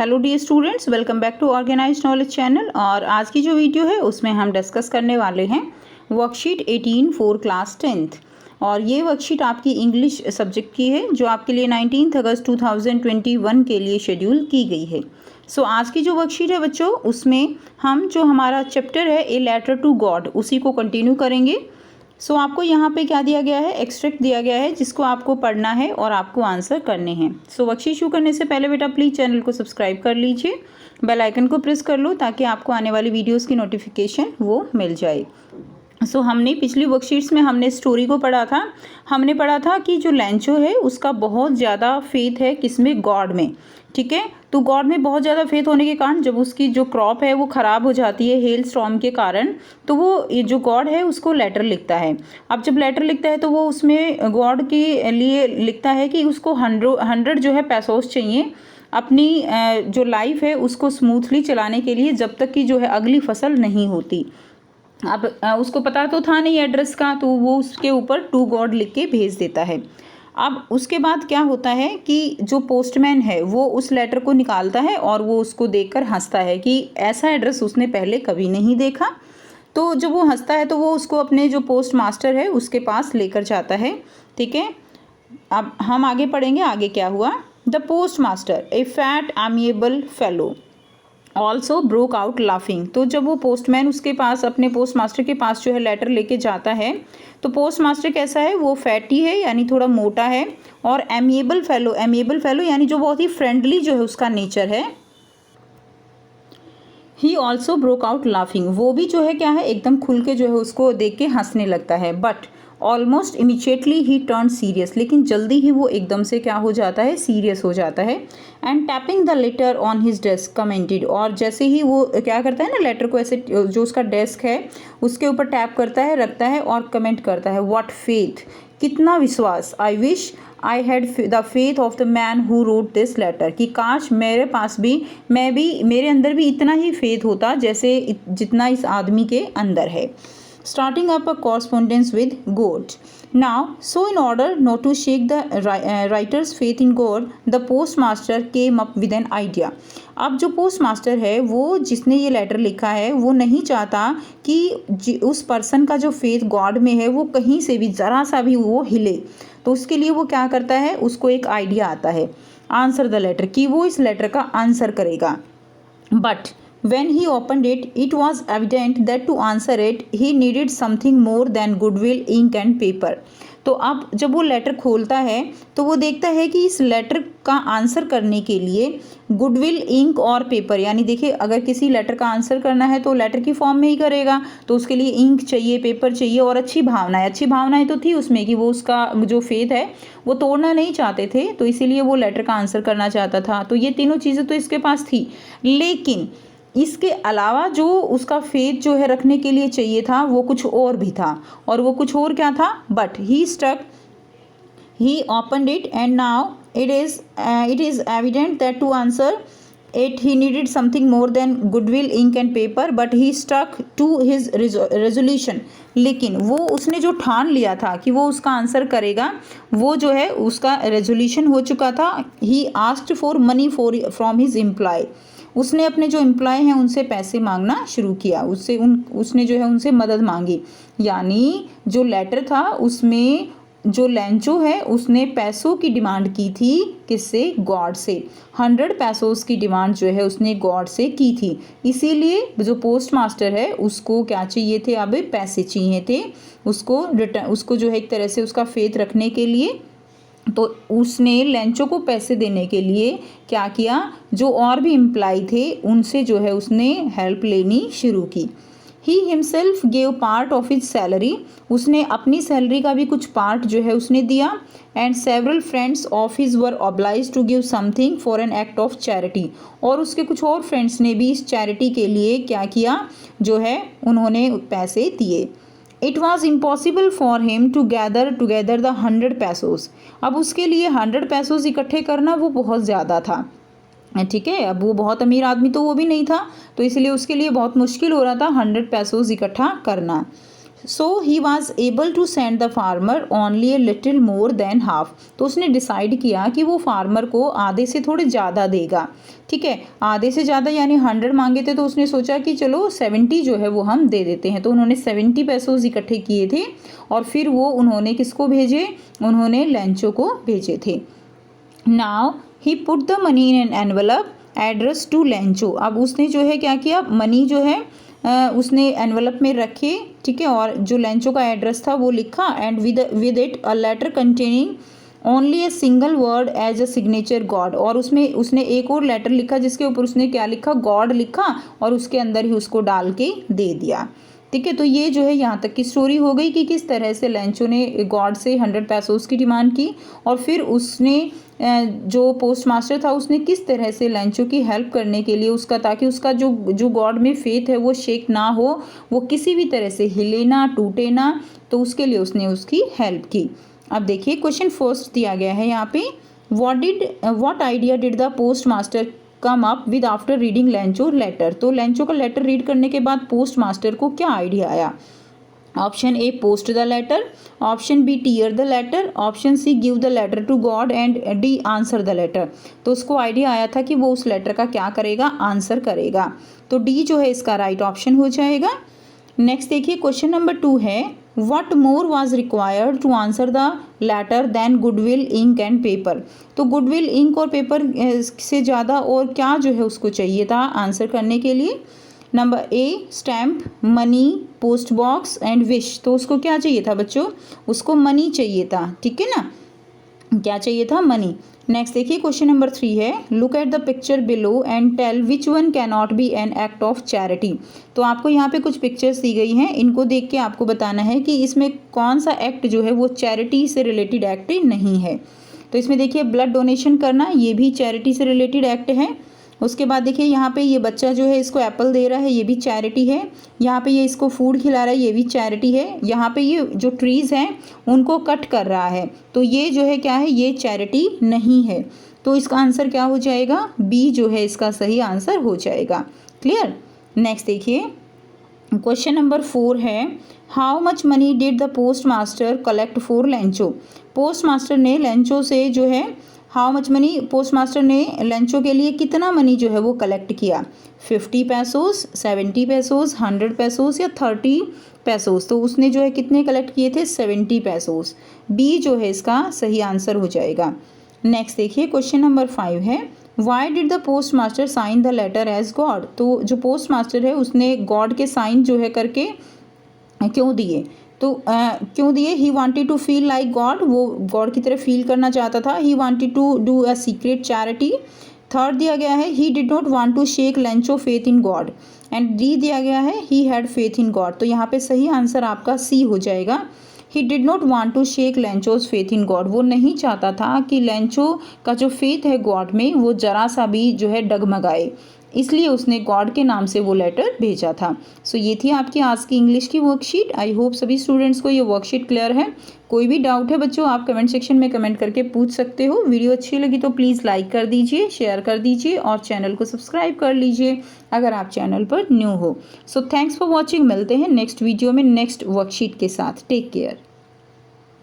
Hello dear students, welcome back to organized knowledge channel. और आज की जो वीडियो है उसमें हम डिस्कस करने वाले हैं वर्कशीट 18 फॉर क्लास 10th। और ये वर्कशीट आपकी इंग्लिश सब्जेक्ट की है जो आपके लिए 19 अगस्त 2021 के लिए शेड्यूल की गई है। सो आज की जो वर्कशीट है बच्चों, उसमें हम जो हमारा चैप्टर है ए लेटर टू गॉड उसी को कंटिन्यू करेंगे। सो आपको यहाँ पे क्या दिया गया है, एक्सट्रैक्ट दिया गया है जिसको आपको पढ़ना है और आपको आंसर करने हैं। सो वर्कशीट शुरू करने से पहले बेटा प्लीज़ चैनल को सब्सक्राइब कर लीजिए, बेल आइकन को प्रेस कर लो ताकि आपको आने वाली वीडियोस की नोटिफिकेशन वो मिल जाए। हमने पिछली वर्कशीट्स में हमने स्टोरी को पढ़ा था। हमने पढ़ा था कि जो लेंचो है उसका बहुत ज़्यादा फेथ है किसमें, गॉड में। ठीक है, तो गॉड में बहुत ज़्यादा फेथ होने के कारण जब उसकी जो क्रॉप है वो ख़राब हो जाती है हेल स्टॉर्म के कारण, तो वो ये जो गॉड है उसको लेटर लिखता है। अब जब लेटर लिखता है तो वो उसमें गॉड के लिए लिखता है कि उसको 100 जो है पैसोस चाहिए अपनी जो लाइफ है उसको स्मूथली चलाने के लिए, जब तक कि जो है अगली फसल नहीं होती। अब उसको पता तो था नहीं एड्रेस का, तो वो उसके ऊपर टू गॉड लिख के भेज देता है। अब उसके बाद क्या होता है कि जो पोस्टमैन है वो उस लेटर को निकालता है और वो उसको देखकर हंसता है कि ऐसा एड्रेस उसने पहले कभी नहीं देखा। तो जब वो हंसता है तो वो उसको अपने जो पोस्ट मास्टर है उसके पास लेकर जाता है। ठीक है, अब हम आगे पढ़ेंगे आगे क्या हुआ। The post master A fat amiable fellow also broke out laughing. तो जब वो पोस्टमैन उसके पास अपने पोस्ट मास्टर के पास जो है लेटर लेके जाता है, तो पोस्ट मास्टर कैसा है, वो फैटी है यानी थोड़ा मोटा है, और एमिएबल फेलो यानी जो बहुत ही फ्रेंडली जो है उसका नेचर है। He also broke out laughing, वो भी जो है क्या है एकदम खुल के जो है उसको देख के हंसने लगता है। But almost immediately he turn serious, लेकिन जल्दी ही वो एकदम से क्या हो जाता है, सीरियस हो जाता है। And tapping the later on his desk commented, और जैसे ही वो क्या करता है ना, लेटर को ऐसे जो उसका डेस्क है उसके ऊपर टैप करता है, रखता है और कमेंट करता है, व्हाट फेथ, कितना विश्वास, I wish I had the faith of the man who wrote this letter, कि काश मेरे पास भी मेरे अंदर भी इतना ही फेथ होता जैसे जितना इस आदमी के अंदर है। Starting up a correspondence with God. Now, so in order not to shake the writer's faith in God, the postmaster came up with an idea. अब जो पोस्ट मास्टर है वो जिसने ये लेटर लिखा है वो नहीं चाहता कि उस पर्सन का जो फेथ गॉड में है वो कहीं से भी ज़रा सा भी वो हिले। तो उसके लिए वो क्या करता है, उसको एक आइडिया आता है, आंसर द लेटर, कि वो इस लेटर का आंसर करेगा। But when he opened it, it was evident that to answer it, he needed something more than goodwill, ink and paper. तो अब जब वो लेटर खोलता है तो वो देखता है कि इस लेटर का आंसर करने के लिए गुडविल, इंक और पेपर, यानी देखिए अगर किसी लेटर का आंसर करना है तो लेटर की फॉर्म में ही करेगा, तो उसके लिए इंक चाहिए, पेपर चाहिए और अच्छी भावनाएं तो थी उसमें कि वो उसका जो फेथ है वो तोड़ना नहीं चाहते थे, तो इसीलिए वो लेटर का आंसर करना चाहता था। तो ये तीनों चीज़ें तो इसके पास थी, लेकिन इसके अलावा जो उसका फेथ जो है रखने के लिए चाहिए था वो कुछ और भी था, और वो कुछ और क्या था, but he opened it and now it is evident that to answer it he needed something more than goodwill, ink and paper, but he stuck to his resolution. लेकिन वो उसने जो ठान लिया था कि वो उसका आंसर करेगा, वो जो है उसका रेजोल्यूशन हो चुका था। he asked for money from his employee, उसने अपने जो एम्प्लॉय हैं उनसे पैसे मांगना शुरू किया, उसने जो है उनसे मदद मांगी। यानी जो लेटर था उसमें जो लेंचो है उसने पैसों की डिमांड की थी, किससे, गॉड से। 100 पैसों की डिमांड जो है उसने गॉड से की थी। इसीलिए जो पोस्ट मास्टर है उसको क्या चाहिए थे, अब पैसे चाहिए थे उसको जो है एक तरह से उसका फेथ रखने के लिए। तो उसने लेंचो को पैसे देने के लिए क्या किया, जो और भी एम्प्लॉय थे उनसे जो है उसने हेल्प लेनी शुरू की। He himself gave part of his salary, उसने अपनी सैलरी का भी कुछ पार्ट जो है उसने दिया। And several friends of his were oblige to give something for an act of charity, और उसके कुछ और फ्रेंड्स ने भी इस चैरिटी के लिए क्या किया, जो है उन्होंने पैसे दिए। It was impossible for him to gather together the 100 pesos, अब उसके लिए 100 पैसोस इकट्ठे करना वो बहुत ज़्यादा था। ठीक है, अब वो बहुत अमीर आदमी तो वो भी नहीं था, तो इसलिए उसके लिए बहुत मुश्किल हो रहा था 100 पैसोस इकट्ठा करना। So he was able to send the farmer only a little more than half. तो उसने डिसाइड किया कि वो फार्मर को आधे से थोड़े ज़्यादा देगा। ठीक है, आधे से ज़्यादा यानी 100 मांगे थे, तो उसने सोचा कि चलो 70 जो है वो हम दे देते हैं। तो उन्होंने 70 पैसोज इकट्ठे किए थे और फिर वो उन्होंने किसको भेजे, उन्होंने लेंचो को भेजे थे। Now he put the money in an envelope address to Lencho. अब उसने जो है क्या किया, मनी जो है उसने एनवलप में रखे, ठीक है, और जो लेंचो का एड्रेस था वो लिखा and with it a letter containing only a single word as a signature God. और उसमें उसने एक और लेटर लिखा जिसके ऊपर उसने क्या लिखा, गॉड लिखा, और उसके अंदर ही उसको डाल के दे दिया। ठीक है, तो ये जो है यहाँ तक की स्टोरी हो गई कि किस तरह से लेंचो ने गॉड से 100 पैसोस की डिमांड की और फिर उसने जो पोस्ट मास्टर था उसने किस तरह से लेंचो की हेल्प करने के लिए उसका, ताकि उसका जो गॉड में फेथ है वो शेक ना हो, वो किसी भी तरह से हिले ना, टूटे ना, तो उसके लिए उसने उसकी हेल्प की। अब देखिए क्वेश्चन फर्स्ट दिया गया है यहाँ पे, what idea did the post master come up with after reading Lencho letter. तो लेंचो का लेटर रीड करने के बाद पोस्ट मास्टर को क्या आइडिया आया। Option A post the letter, option B tear the letter, option C give the letter to God and D answer the letter. तो उसको आइडिया आया था कि वो उस लेटर का क्या करेगा, आंसर करेगा। तो डी जो है इसका राइट ऑप्शन हो जाएगा। नेक्स्ट देखिए क्वेश्चन नंबर 2 है, what more was required to answer the letter than goodwill ink and paper. तो गुडविल इंक और पेपर से ज़्यादा और क्या जो है उसको चाहिए था आंसर करने के लिए। Number A stamp, money, post box and wish. तो उसको क्या चाहिए था बच्चों, उसको मनी चाहिए था। ठीक है ना, क्या चाहिए था, मनी। नेक्स्ट देखिए क्वेश्चन नंबर 3 है, look at the picture below and tell which one can not be an act of charity. तो आपको यहाँ पे कुछ पिक्चर्स दी गई हैं, इनको देख के आपको बताना है कि इसमें कौन सा एक्ट जो है वो चैरिटी से रिलेटेड एक्ट नहीं है। तो इसमें देखिए ब्लड डोनेशन करना, ये भी चैरिटी से रिलेटेड एक्ट है। उसके बाद देखिए यहाँ पे ये बच्चा जो है इसको एप्पल दे रहा है, ये भी चैरिटी है। यहाँ पे ये इसको फूड खिला रहा है, ये भी चैरिटी है। यहाँ पे ये जो ट्रीज़ हैं उनको कट कर रहा है, तो ये जो है क्या है, ये चैरिटी नहीं है। तो इसका आंसर क्या हो जाएगा, बी जो है इसका सही आंसर हो जाएगा। क्लियर। नेक्स्ट देखिए क्वेश्चन नंबर 4 है, how much money did the post master collect for Lencho. Post master ने लेंचो से जो है how much money, post master ने लेंचो के लिए कितना मनी जो है वो कलेक्ट किया, 50 पैसोस, 70 पैसोस, 100 पैसोस या 30 पैसोस। तो उसने जो है कितने कलेक्ट किए थे, 70 पैसोस। बी जो है इसका सही आंसर हो जाएगा। नेक्स्ट देखिए क्वेश्चन नंबर 5 है, why did the post master sign the letter as God. तो जो पोस्ट मास्टर है उसने गॉड के साइन जो है करके क्यों दिए, तो क्यों दिए, he wanted to feel like God, वो गॉड की तरह फील करना चाहता था। He wanted to do a secret charity. Third दिया गया है, he did not want to shake Lencho faith in God. And D दिया गया है, he had faith in God. तो यहाँ पे सही आंसर आपका सी हो जाएगा। He did not want to shake Lencho's faith in God. वो नहीं चाहता था कि लेंचो का जो फेथ है गॉड में वो जरा सा भी जो है डगमगाए, इसलिए उसने गॉड के नाम से वो लेटर भेजा था। सो ये थी आपकी आज की इंग्लिश की वर्कशीट। आई होप सभी स्टूडेंट्स को ये वर्कशीट क्लियर है। कोई भी डाउट है बच्चों आप कमेंट सेक्शन में कमेंट करके पूछ सकते हो। वीडियो अच्छी लगी तो प्लीज़ लाइक कर दीजिए, शेयर कर दीजिए और चैनल को सब्सक्राइब कर लीजिए अगर आप चैनल पर न्यू हो। So thanks for watching. मिलते हैं नेक्स्ट वीडियो में नेक्स्ट वर्कशीट के साथ। Take care.